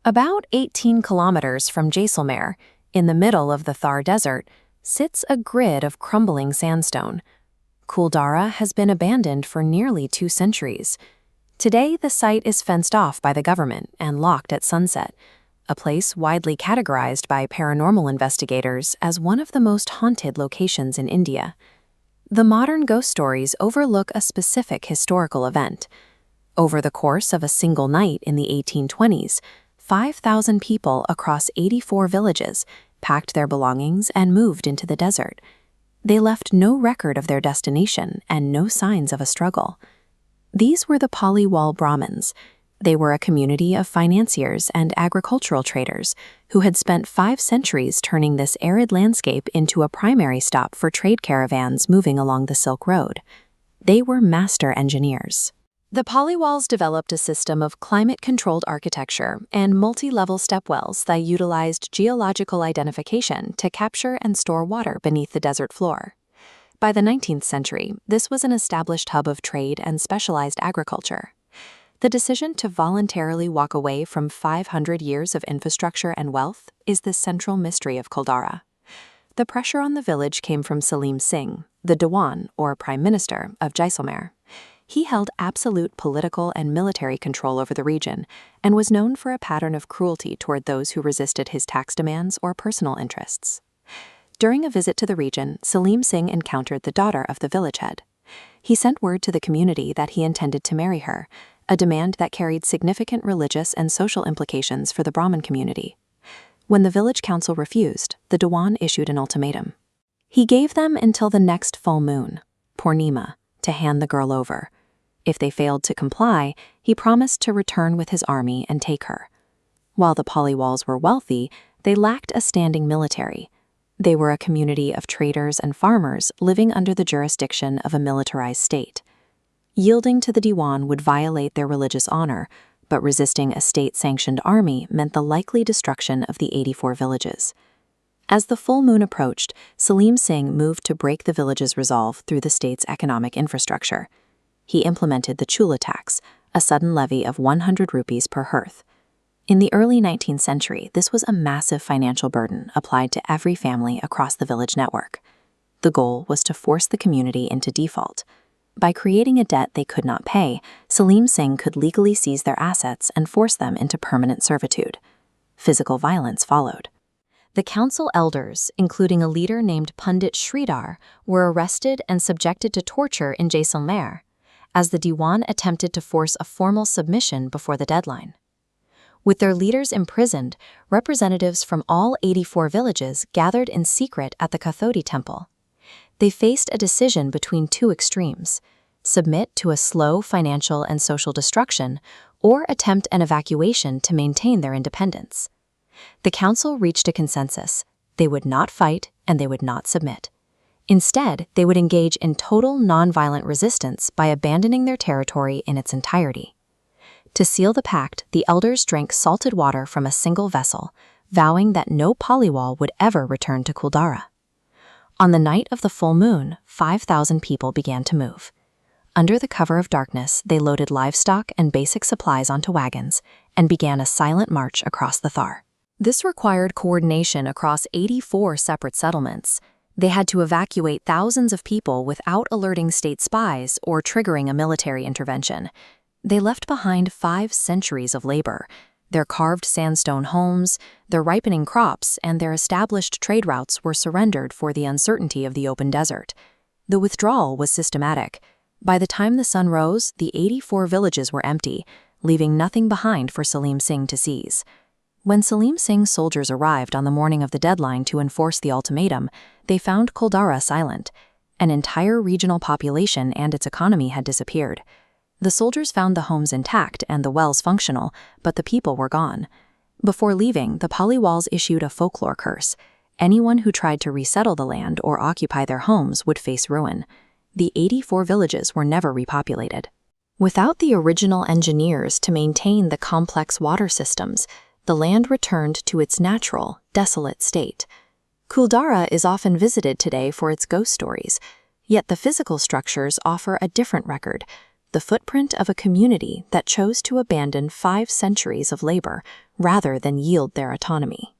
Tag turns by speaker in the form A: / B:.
A: About 18 kilometers from Jaisalmer, in the middle of the Thar Desert, sits a grid of crumbling sandstone. Kuldhra has been abandoned for nearly 2 centuries. Today, the site is fenced off by the government and locked at sunset, a place widely categorized by paranormal investigators as one of the most haunted locations in India. The modern ghost stories overlook a specific historical event. Over the course of a single night in the 1820s, 5,000 people across 84 villages packed their belongings and moved into the desert. They left no record of their destination and no signs of a struggle. These were the Paliwal Brahmins. They were a community of financiers and agricultural traders who had spent 5 centuries turning this arid landscape into a primary stop for trade caravans moving along the Silk Road. They were master engineers. The Paliwals developed a system of climate-controlled architecture and multi-level stepwells that utilized geological identification to capture and store water beneath the desert floor. By the 19th century, this was an established hub of trade and specialized agriculture. The decision to voluntarily walk away from 500 years of infrastructure and wealth is the central mystery of Kuldhra. The pressure on the village came from Salim Singh, the Diwan, or Prime Minister, of Jaisalmer. He held absolute political and military control over the region and was known for a pattern of cruelty toward those who resisted his tax demands or personal interests. During a visit to the region, Salim Singh encountered the daughter of the village head. He sent word to the community that he intended to marry her, a demand that carried significant religious and social implications for the Brahmin community. When the village council refused, the Diwan issued an ultimatum. He gave them until the next full moon, Purnima, to hand the girl over. If they failed to comply, he promised to return with his army and take her. While the Paliwals were wealthy, they lacked a standing military. They were a community of traders and farmers living under the jurisdiction of a militarized state. Yielding to the Diwan would violate their religious honor, but resisting a state-sanctioned army meant the likely destruction of the 84 villages. As the full moon approached, Salim Singh moved to break the village's resolve through the state's economic infrastructure. He implemented the chula tax, a sudden levy of 100 rupees per hearth. In the early 19th century, this was a massive financial burden applied to every family across the village network. The goal was to force the community into default. By creating a debt they could not pay, Salim Singh could legally seize their assets and force them into permanent servitude. Physical violence followed. The council elders, including a leader named Pandit Sridhar, were arrested and subjected to torture in Jaisalmer, as the Diwan attempted to force a formal submission before the deadline. With their leaders imprisoned, representatives from all 84 villages gathered in secret at the Kathodi temple. They faced a decision between 2 extremes: submit to a slow financial and social destruction, or attempt an evacuation to maintain their independence. The council reached a consensus. They would not fight and they would not submit. Instead, they would engage in total nonviolent resistance by abandoning their territory in its entirety. To seal the pact, the elders drank salted water from a single vessel, vowing that no Paliwal would ever return to Kuldhra. On the night of the full moon, 5,000 people began to move. Under the cover of darkness, they loaded livestock and basic supplies onto wagons and began a silent march across the Thar. This required coordination across 84 separate settlements. They had to evacuate thousands of people without alerting state spies or triggering a military intervention. They left behind 5 centuries of labor, their carved sandstone homes, their ripening crops, and their established trade routes were surrendered for the uncertainty of the open desert. The withdrawal was systematic. By the time the sun rose, the 84 villages were empty, leaving nothing behind for Salim Singh to seize. When Salim Singh's soldiers arrived on the morning of the deadline to enforce the ultimatum, they found Kuldhra silent. An entire regional population and its economy had disappeared. The soldiers found the homes intact and the wells functional, but the people were gone. Before leaving, the Paliwals issued a folklore curse. Anyone who tried to resettle the land or occupy their homes would face ruin. The 84 villages were never repopulated. Without the original engineers to maintain the complex water systems, the land returned to its natural, desolate state. Kuldhra is often visited today for its ghost stories, yet the physical structures offer a different record. the footprint of a community that chose to abandon 5 centuries of labor rather than yield their autonomy.